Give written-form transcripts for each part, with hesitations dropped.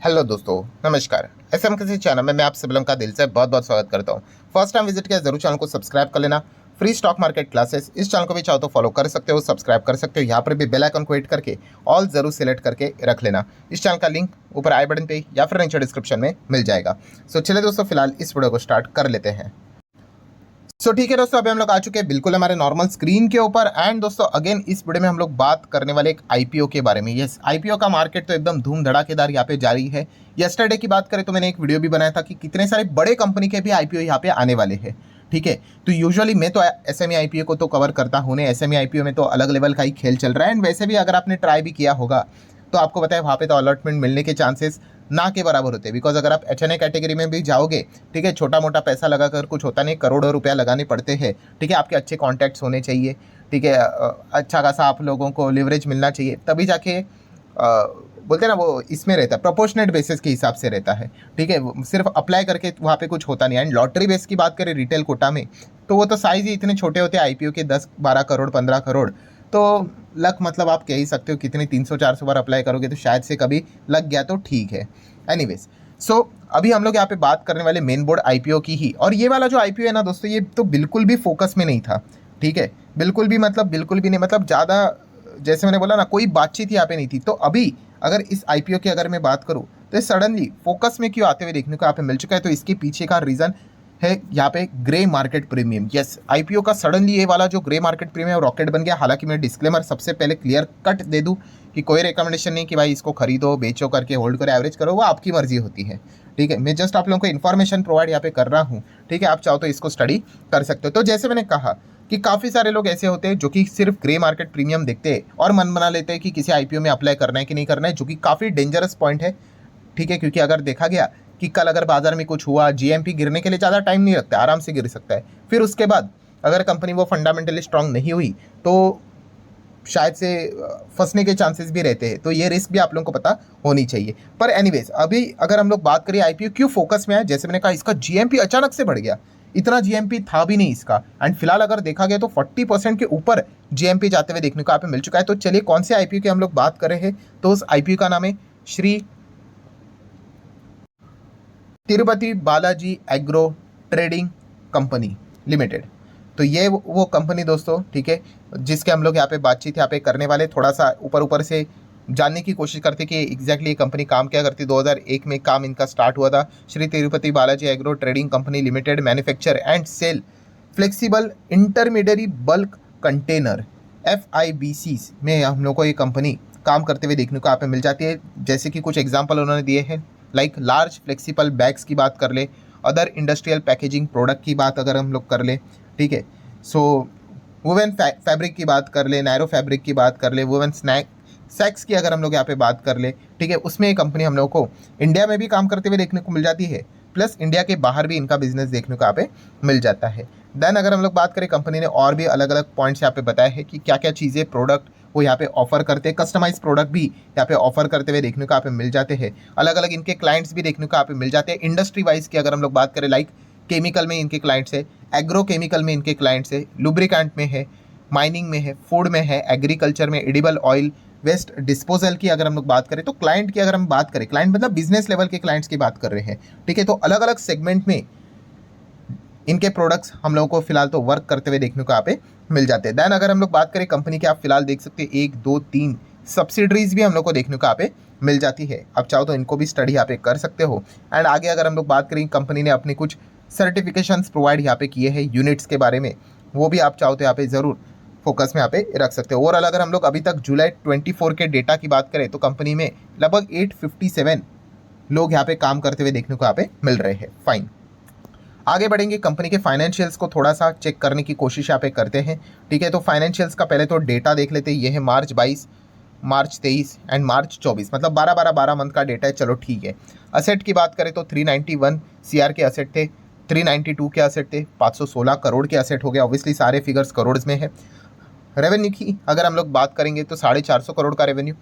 Hello दोस्तों, नमस्कार। SM किसी चैनल में मैं आप सभी का दिल से बहुत बहुत स्वागत करता हूं। फर्स्ट टाइम विजिट किया जरूर चैनल को सब्सक्राइब कर लेना। फ्री स्टॉक मार्केट क्लासेस इस चैनल को भी चाहो तो फॉलो कर सकते हो, सब्सक्राइब कर सकते हो। यहाँ पर भी बेल आइकन को हिट करके ऑल जरूर सिलेक्ट करके रख लेना। इस चैनल का लिंक ऊपर आई बटन पे या फिर नीचे डिस्क्रिप्शन में मिल जाएगा। सो चलिए दोस्तों, फिलहाल इस वीडियो को स्टार्ट कर लेते हैं। ठीक है दोस्तों, अभी हम लोग आ चुके हैं बिल्कुल हमारे नॉर्मल स्क्रीन के ऊपर। एंड दोस्तों अगेन इस वीडियो में हम लोग बात करने वाले एक आईपीओ के बारे में। यस, आईपीओ का मार्केट तो एकदम धूम धड़ाकेदार यहाँ पे जारी है। यस्टरडे की बात करें तो मैंने एक वीडियो भी बनाया था कि कितने सारे बड़े कंपनी के भी आईपीओ यहाँ पे आने वाले हैं। ठीक है, तो यूजुअली मैं तो एसएमई आईपीओ को तो कवर करता हूँ नहीं। एसएमई आईपीओ में तो अलग लेवल का ही खेल चल रहा है। एंड वैसे भी अगर आपने ट्राई भी किया होगा तो आपको पता है वहाँ पे तो अलॉटमेंट मिलने के चांसेस ना के बराबर होते हैं। बिकॉज अगर आप एचएनए कैटेगरी में भी जाओगे, ठीक है, छोटा मोटा पैसा लगाकर कुछ होता नहीं, करोड़ों रुपया लगाने पड़ते हैं। ठीक है, आपके अच्छे कॉन्टैक्ट्स होने चाहिए। ठीक है, अच्छा खासा आप लोगों को लिवरेज मिलना चाहिए, तभी जाके बोलते हैं ना वो इसमें रहता है, प्रोपोर्शनेट बेसिस के हिसाब से रहता है। ठीक है, सिर्फ अप्लाई करके वहाँ पे कुछ होता नहीं। एंड लॉटरी बेस की बात करें रिटेल कोटा में, तो वो तो साइज ही इतने छोटे होते हैं आईपीओ के, 10-12 करोड़ 15 करोड़। तो लक मतलब आप कह ही सकते हो कितने 300-400 बार अप्लाई करोगे तो शायद से कभी लग गया तो ठीक है। एनीवेज, सो अभी हम लोग यहाँ पे बात करने वाले मेन बोर्ड आईपीओ की ही। और ये वाला जो आईपीओ है ना दोस्तों, ये तो बिल्कुल भी फोकस में नहीं था। ठीक है, बिल्कुल भी मतलब बिल्कुल भी नहीं, मतलब ज़्यादा जैसे मैंने बोला ना, कोई बातचीत यहाँ पे नहीं थी। तो अभी अगर इस आईपीओ की अगर मैं बात करूँ तो सडनली फोकस में क्यों आते हुए देखने को यहाँ पे मिल चुका है, तो इसके पीछे का रीज़न है यहाँ पे grey market premium. Yes, IPO का सडनली ये वाला जो ग्रे मार्केट प्रीमियम रॉकेट बन गया। हालांकि मैं डिस्क्लेमर सबसे पहले क्लियर कट दे दूं कि कोई रिकमेंडेशन नहीं कि भाई इसको खरीदो, बेचो, करके होल्ड करो, एवरेज करो, वो आपकी मर्जी होती है। ठीक है, मैं जस्ट आप लोगों को इन्फॉर्मेशन प्रोवाइड यहाँ पे कर रहा हूँ। ठीक है, आप चाहो तो इसको स्टडी कर सकते हो। तो जैसे मैंने कहा कि काफ़ी सारे लोग ऐसे होते हैं जो कि सिर्फ ग्रे मार्केट प्रीमियम देखते हैं और मन बना लेते हैं कि किसी आईपीओ में अप्लाई करना है कि नहीं करना है, जो कि काफ़ी डेंजरस पॉइंट है। ठीक है, क्योंकि अगर देखा गया कि कल अगर बाजार में कुछ हुआ, जीएमपी गिरने के लिए ज़्यादा टाइम नहीं लगता, आराम से गिर सकता है। फिर उसके बाद अगर कंपनी वो फंडामेंटली स्ट्रांग नहीं हुई तो शायद से फंसने के चांसेस भी रहते हैं। तो ये रिस्क भी आप लोगों को पता होनी चाहिए। पर एनीवेज, अभी अगर हम लोग बात करें आईपीओ क्यों फोकस में है, जैसे मैंने कहा इसका जीएमपी अचानक से बढ़ गया। इतना जीएमपी था भी नहीं इसका। एंड फिलहाल अगर देखा गया तो 40% के ऊपर जीएमपी जाते हुए देखने को यहाँ पे मिल चुका है। तो चलिए कौन से आईपीओ की हम लोग बात कर रहे हैं, तो उस आईपीओ का नाम है Shri Tirupati Balaji agro trading company limited. तो ये वो कंपनी दोस्तों, ठीक है, जिसके हम लोग यहाँ पे बातचीत यहाँ पे करने वाले, थोड़ा सा ऊपर ऊपर से जानने की कोशिश करते कि एग्जैक्टली ये कंपनी काम क्या करती। 2001 में काम इनका स्टार्ट हुआ था। Shri Tirupati Balaji agro trading company limited manufacture and sale flexible intermediary bulk container FIBC में हम लोग को ये कंपनी काम करते हुए देखने को यहाँ पे मिल जाती है। जैसे कि कुछ एग्जाम्पल उन्होंने दिए हैं, लाइक लार्ज फ्लेक्सिबल बैग्स की बात कर ले, अदर इंडस्ट्रियल पैकेजिंग प्रोडक्ट की बात अगर हम लोग कर ले, ठीक है, सो वुवन फैब्रिक की बात कर ले, नैरो फैब्रिक की बात कर ले, वुवन सेक्स की अगर हम लोग यहाँ पे बात कर ले, ठीक है, उसमें ये कंपनी हम लोग को इंडिया में भी काम करते हुए देखने को मिल जाती है, प्लस इंडिया के बाहर भी इनका बिजनेस देखने को यहाँ पे मिल जाता है। देन अगर हम लोग बात करें, कंपनी ने और भी अलग अलग पॉइंट्स यहाँ पे बताए हैं कि क्या क्या चीज़ें प्रोडक्ट वो यहाँ पे ऑफर करते हैं। कस्टमाइज प्रोडक्ट भी यहाँ पे ऑफर करते हुए देखने को यहाँ पे मिल जाते हैं। अलग अलग इनके क्लाइंट्स भी देखने को यहाँ पे मिल जाते हैं। इंडस्ट्री वाइज की अगर हम लोग बात करें, लाइक केमिकल में इनके क्लाइंट्स है, एग्रो केमिकल में इनके क्लाइंट्स है, लुब्रिकेंट में है, माइनिंग में है, फूड में है, एग्रीकल्चर में, एडिबल ऑयल वेस्ट डिस्पोजल की अगर हम लोग बात करें, तो क्लाइंट की अगर हम बात करें, क्लाइंट मतलब बिजनेस लेवल के क्लाइंट्स की बात कर रहे हैं। ठीक है, तो अलग अलग सेगमेंट में इनके प्रोडक्ट्स हम लोगों को फिलहाल तो वर्क करते हुए देखने को यहाँ पे मिल जाते हैं। देन अगर हम लोग बात करें कंपनी की, आप फिलहाल देख सकते हैं 1 2 3 सब्सिडरीज भी हम लोग को देखने को यहाँ पे मिल जाती है। आप चाहो तो इनको भी स्टडी यहाँ पे कर सकते हो। एंड आगे अगर हम लोग बात करें, कंपनी ने अपनी कुछ सर्टिफिकेशंस प्रोवाइड यहाँ पे किए हैं यूनिट्स के बारे में, वो भी आप चाहो तो यहाँ पे ज़रूर फोकस में यहाँ पे रख सकते हो। ओवरऑल अगर हम लोग अभी तक जुलाई 24 के डेटा की बात करें तो कंपनी में लगभग 857 लोग यहाँ पे काम करते हुए देखने को यहाँ पे मिल रहे हैं। फाइन, आगे बढ़ेंगे, कंपनी के फाइनेंशियल्स को थोड़ा सा चेक करने की कोशिश यहाँ पे करते हैं। ठीक है, तो फाइनेंशियल्स का पहले तो डेटा देख लेते हैं। ये है मार्च 22, मार्च 23 एंड मार्च 24, मतलब 12 मंथ का डेटा है। चलो ठीक है। असेट की बात करें तो 391 CR के असेट थे, 392 के असेट थे, 516 करोड़ के असेट हो गया। ऑब्वियसली सारे फिगर्स करोड़ में है। रेवेन्यू की अगर हम लोग बात करेंगे तो 450 करोड़ का रेवेन्यू,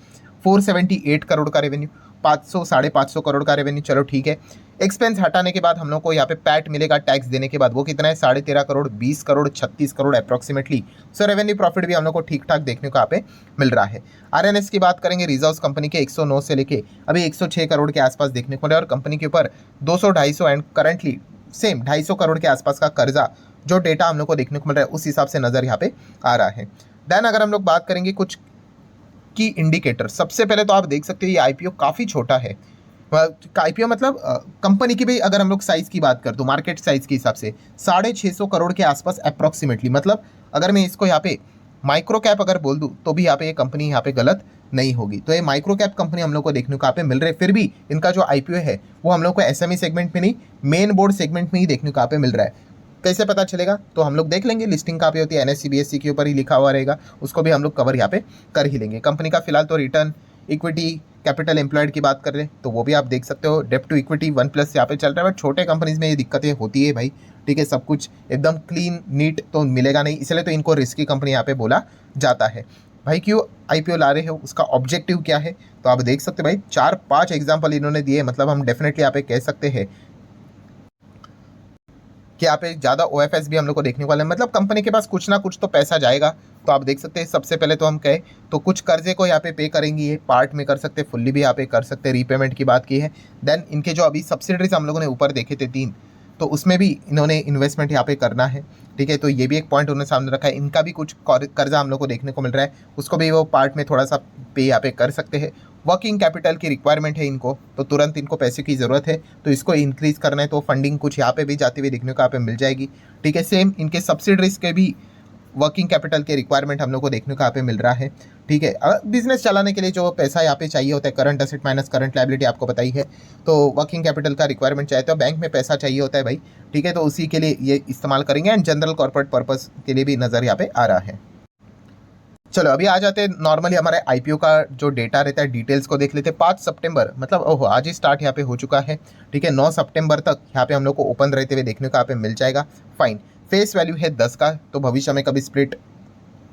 478 करोड़ का रेवेन्यू, 500 550 करोड़ का रेवेन्यू, चलो ठीक है। एक्सपेंस हटाने के बाद हम लोग को यहाँ पे पैट मिलेगा टैक्स देने के बाद, वो कितना है 13.5 करोड़, 20 करोड़, 36 करोड़ अप्रॉक्सीमेटली। सो रेवेन्यू प्रॉफिट भी हम लोग को ठीक ठाक देखने को यहाँ पे मिल रहा है। आरएनएस की बात करेंगे, रिजर्व्स कंपनी के 109 से लेके अभी 106 करोड़ के आसपास देखने को मिला, और कंपनी के ऊपर 200-250 एंड करंटली सेम 250 करोड़ के आसपास का कर्जा, जो डेटा हम लोग को देखने को मिल रहा है उस हिसाब से नज़र यहाँ पे आ रहा है। देन अगर हम लोग बात करेंगे कुछ की इंडिकेटर, सबसे पहले तो आप देख सकते हो ये आईपीओ काफ़ी छोटा है। आईपीओ मतलब कंपनी की भी अगर हम लोग साइज़ की बात करें तो मार्केट साइज़ के हिसाब से 650 करोड़ के आसपास अप्रॉक्सीमेटली, मतलब अगर मैं इसको यहाँ पे माइक्रो कैप अगर बोल दूँ तो भी यहाँ पे ये कंपनी यहाँ पे गलत नहीं होगी। तो ये माइक्रो कैप कंपनी हम लोग को देखने को यहाँ पे मिल रही है, फिर भी इनका जो आईपीओ है वो हम लोग को एसएमई सेगमेंट में नहीं, मेन बोर्ड सेगमेंट में ही देखने को यहाँ पे मिल रहा है। कैसे पता चलेगा तो हम लोग देख लेंगे, लिस्टिंग कहाँ पे होती है, एनएससी बीएससी के ऊपर ही लिखा हुआ रहेगा, उसको भी हम लोग कवर यहाँ पे कर ही लेंगे। कंपनी का फिलहाल तो रिटर्न, इक्विटी, कैपिटल एम्प्लॉयड की बात कर रहे तो वो भी आप देख सकते हो, डेब्ट टू इक्विटी 1+ यहाँ पे चल रहा है। बट छोटे कंपनीज में ये दिक्कतें होती है भाई, ठीक है, सब कुछ एकदम क्लीन नीट तो मिलेगा नहीं, इसलिए तो इनको रिस्की कंपनी यहाँ पे बोला जाता है। भाई क्यों आईपीओ ला रहे हो, उसका ऑब्जेक्टिव क्या है, तो आप देख सकते हो भाई 4-5 एग्जाम्पल इन्होंने दिए, मतलब हम डेफिनेटली यहाँ पे कह सकते हैं कि यहाँ पे ज़्यादा ओएफएस भी हम लोग को देखने वाला है, मतलब कंपनी के पास कुछ ना कुछ तो पैसा जाएगा। तो आप देख सकते हैं सबसे पहले तो हम कहें तो कुछ कर्जे को यहाँ पे करेंगी, ये पार्ट में कर सकते हैं, फुल्ली भी यहाँ पे कर सकते हैं, रीपेमेंट की बात की है। देन इनके जो अभी सब्सिडरीज हम लोगों ने ऊपर देखे थे 3, तो उसमें भी इन्होंने इन्वेस्टमेंट यहाँ पे करना है, ठीक है। तो ये भी एक पॉइंट उन्होंने सामने रखा है, इनका भी कुछ कर्जा हम लोग को देखने को मिल रहा है, उसको भी वो पार्ट में थोड़ा सा पे यहाँ पे कर सकते हैं। वर्किंग कैपिटल की रिक्वायरमेंट है इनको, तो तुरंत इनको पैसे की ज़रूरत है, तो इसको इंक्रीज़ करना है, तो फंडिंग कुछ यहाँ पे भी जाती हुई देखने को यहाँ पे मिल जाएगी, ठीक है। सेम इनके सब्सिडरीज के भी वर्किंग कैपिटल के रिक्वायरमेंट हम लोग को देखने को यहाँ पे मिल रहा है, ठीक है। बिजनेस चलाने के लिए जो पैसा यहाँ पे चाहिए होता है, current asset minus current liability आपको बताई है, तो वर्किंग कैपिटल का रिक्वायरमेंट चाहिए, तो बैंक में पैसा चाहिए होता है भाई, ठीक है, तो उसी के लिए ये इस्तेमाल करेंगे। एंड जनरल कॉर्पोरेट पर्पस के लिए भी नज़र यहाँ पे आ रहा है। चलो अभी आ जाते हैं नॉर्मली हमारे आईपीओ का जो डेटा रहता है, डिटेल्स को देख लेते हैं। 5 सितंबर मतलब ओहो आज ही स्टार्ट यहाँ पे हो चुका है, ठीक है। 9 सितंबर तक यहाँ पे हम लोग को ओपन रहते हुए देखने को यहाँ पे मिल जाएगा। फाइन, फेस वैल्यू है 10 का, तो भविष्य में कभी स्प्लिट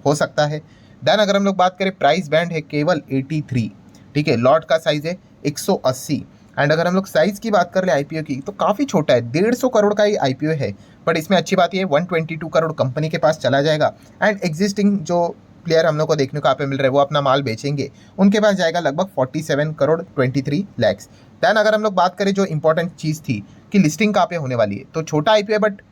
हो सकता है। देन अगर हम लोग बात करें प्राइस बैंड है केवल 83, ठीक है। लॉट का साइज है 180। एंड अगर हम लोग साइज़ की बात कर ले आईपीओ की तो काफ़ी छोटा है, 150 करोड़ का ही आईपीओ है। बट इसमें अच्छी बात ये 122 करोड़ कंपनी के पास चला जाएगा, एंड एग्जिस्टिंग जो प्लेयर हम लोग को देखने को यहाँ पे मिल रहा है वो अपना माल बेचेंगे, उनके पास जाएगा लगभग 47 करोड़ 23 लाख। दैन अगर हम लोग बात करें जो इंपॉर्टेंट चीज़ थी कि लिस्टिंग कहाँ पे होने वाली है, तो छोटा आईपीओ है बट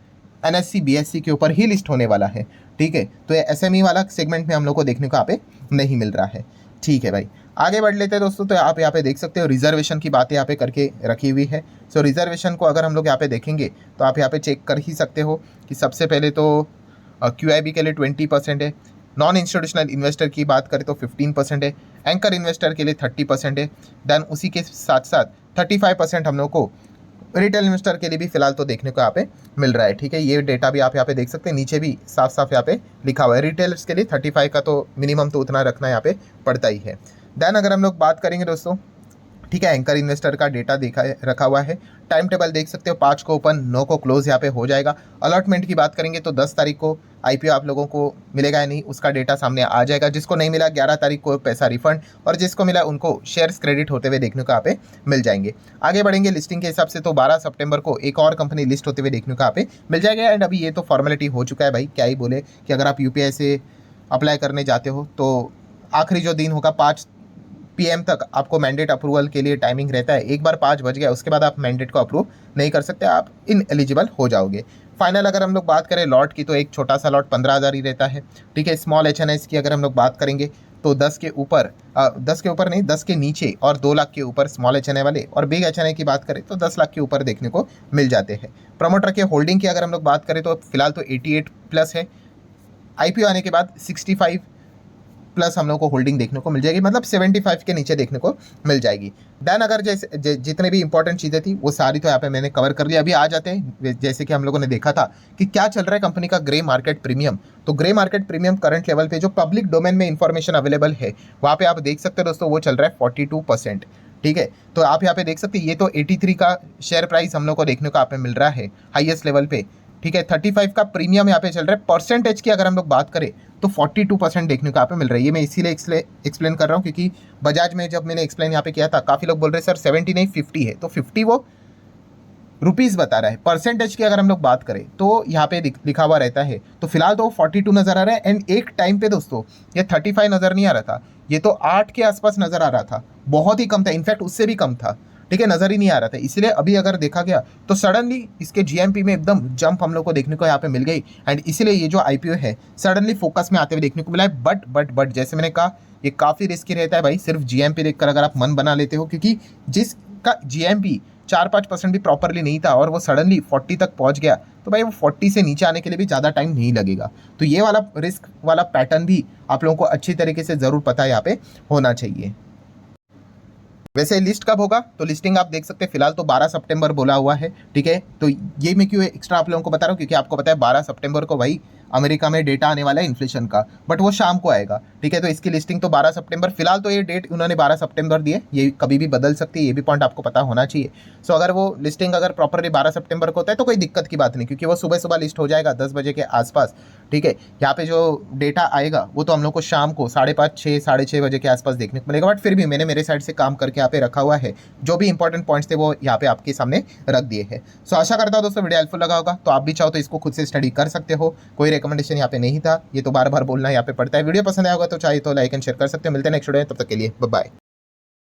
एनएससी बीएससी के ऊपर ही लिस्ट होने वाला है, ठीक है। तो ये एसएमई वाला सेगमेंट में हम लोग को देखने को यहाँ पे नहीं मिल रहा है, ठीक है भाई। आगे बढ़ लेते हैं दोस्तों, तो आप यहाँ पे देख सकते हो रिजर्वेशन की बातें यहाँ पे करके रखी हुई है। सो रिजर्वेशन को अगर हम लोग यहाँ पे देखेंगे तो आप यहाँ पे चेक कर ही सकते हो कि सबसे पहले तो QIB के लिए 20% है, नॉन इंस्टीट्यूशनल इन्वेस्टर की बात करें तो 15% है, एंकर इन्वेस्टर के लिए 30% है। देन उसी के साथ साथ 35% हम लोग को रिटेल इन्वेस्टर के लिए भी फिलहाल तो देखने को यहाँ पे मिल रहा है, ठीक है। ये डेटा भी आप यहाँ पे देख सकते हैं, नीचे भी साफ साफ यहाँ पे लिखा हुआ है। रिटेलर्स के लिए 35 का तो मिनिमम तो उतना रखना यहाँ पे पड़ता ही है। देन अगर हम लोग बात करेंगे दोस्तों, ठीक है, एंकर इन्वेस्टर का डेटा देखा है रखा हुआ है, टाइम टेबल देख सकते हो, 5 को ओपन 9 को क्लोज यहाँ पे हो जाएगा। अलॉटमेंट की बात करेंगे तो 10 तारीख को आईपीओ आप लोगों को मिलेगा या नहीं उसका डेटा सामने आ जाएगा। जिसको नहीं मिला 11 तारीख को पैसा रिफंड, और जिसको मिला उनको शेयर्स क्रेडिट होते हुए देखने को यहाँ पे मिल जाएंगे। आगे बढ़ेंगे लिस्टिंग के हिसाब से तो 12 सितंबर को एक और कंपनी लिस्ट होते हुए देखने को यहाँ पे मिल जाएगा। एंड अभी ये तो फॉर्मेलिटी हो चुका है भाई, क्या ही बोले कि अगर आप UPI से अप्लाई करने जाते हो तो आखिरी जो दिन होगा 5 PM तक आपको मैंडेट अप्रूवल के लिए टाइमिंग रहता है। एक बार 5 बज गया उसके बाद आप मैंडेट को अप्रूव नहीं कर सकते, आप इन एलिजिबल हो जाओगे। फाइनल अगर हम लोग बात करें लॉट की तो एक छोटा सा लॉट 15,000 ही रहता है, ठीक है। स्मॉल HNIs की अगर हम लोग बात करेंगे तो 10 के ऊपर 10 के ऊपर नहीं 10 के नीचे और 2 लाख के ऊपर स्मॉल HNI वाले, और बिग HNI की बात करें तो 10 लाख के ऊपर देखने को मिल जाते हैं। प्रमोटर के होल्डिंग की अगर हम लोग बात करें तो फिलहाल तो 88+ है, IPO आने के बाद 65+ हम लोग को होल्डिंग देखने को मिल जाएगी, मतलब 75 के नीचे देखने को मिल जाएगी। देन अगर जैसे जितने भी इंपॉर्टेंट चीज़ें थी वो सारी तो यहाँ पे मैंने कवर कर लिया। अभी आ जाते हैं जैसे कि हम लोगों ने देखा था कि क्या चल रहा है कंपनी का ग्रे मार्केट प्रीमियम। तो grey market premium current level पे जो पब्लिक डोमेन में इंफॉर्मेशन अवेलेबल है वहाँ पे आप देख सकते हो दोस्तों, वो चल रहा है 42%, ठीक है। तो आप यहाँ पे देख सकते हैं ये तो 83 का शेयर प्राइस हम लोग को देखने को यहाँ पे मिल रहा है हाईएस्ट लेवल पे, ठीक है। 35 का प्रीमियम यहाँ पे चल रहा है। परसेंटेज की अगर हम लोग बात करें तो 42% देखने को यहाँ पे मिल रहा है। ये मैं इसीलिए एक्सप्लेन कर रहा हूँ क्योंकि बजाज में जब मैंने एक्सप्लेन यहाँ पे किया था, काफ़ी लोग बोल रहे सर 70 नहीं 50 है, तो 50 वो रुपीज़ बता रहा है। परसेंटेज की अगर हम लोग बात करें तो यहाँ पे लिखा हुआ रहता है। तो फिलहाल तो 42 नज़र आ रहा है। एंड एक टाइम पे दोस्तों ये 35 नज़र नहीं आ रहा था, ये तो 8 के आसपास नज़र आ रहा था, बहुत ही कम था, इनफैक्ट उससे भी कम था, ठीक है, नज़र ही नहीं आ रहा था। इसलिए अभी अगर देखा गया तो सडनली इसके जीएमपी में एकदम जंप हम लोग को देखने को यहाँ पे मिल गई। एंड इसीलिए ये जो आईपीओ है सडनली फोकस में आते हुए देखने को मिला है। बट जैसे मैंने कहा ये काफ़ी रिस्की रहता है भाई, सिर्फ जीएमपी देखकर अगर आप मन बना लेते हो, क्योंकि जिसका जीएमपी 4-5% भी प्रॉपरली नहीं था और वो सडनली 40 तक पहुंच गया, तो भाई वो 40 से नीचे आने के लिए भी ज़्यादा टाइम नहीं लगेगा। तो ये वाला रिस्क वाला पैटर्न भी आप लोगों को अच्छी तरीके से ज़रूर पता यहाँ पे होना चाहिए। वैसे लिस्ट कब होगा, तो लिस्टिंग आप देख सकते हैं फिलहाल तो 12 सितंबर बोला हुआ है, ठीक है। तो ये मैं क्यों एक्स्ट्रा आप लोगों को बता रहा हूँ, क्योंकि आपको पता है 12 सितंबर को भाई अमेरिका में डेटा आने वाला है इन्फ्लेशन का, बट वो शाम को आएगा, ठीक है। तो इसकी लिस्टिंग तो 12 सितंबर, फिलहाल तो ये डेट उन्होंने 12 सितंबर दी है, ये कभी भी बदल सकती है, ये भी पॉइंट आपको पता होना चाहिए। सो अगर वो लिस्टिंग अगर प्रॉपरली 12 सितंबर को होता है तो कोई दिक्कत की बात नहीं, क्योंकि वो सुबह सुबह लिस्ट हो जाएगा 10 बजे के आसपास, ठीक है। यहाँ पे जो डेटा आएगा वो तो हम लोग को शाम को 5:30 6 6:30 बजे के आसपास देखने को मिलेगा, बट फिर भी मैंने मेरे साइड से काम करके यहाँ पे रखा हुआ है, जो भी इंपॉर्टेंट पॉइंट्स थे वो यहाँ पे आपके सामने रख दिए हैं। सो आशा करता हूँ दोस्तों वीडियो हेल्पफुल लगा होगा, तो आप भी चाहो तो इसको खुद से स्टडी कर सकते हो, कोई रिकमेंडेशन यहाँ पे नहीं था, ये तो बार बार बोलना यहाँ पे पड़ता है। वीडियो पसंद आया होगा तो चाहे तो लाइक एंड शेयर कर सकते हो। मिलते हैं नेक्स्ट वीडियो में, तब तक के लिए बाय बाय।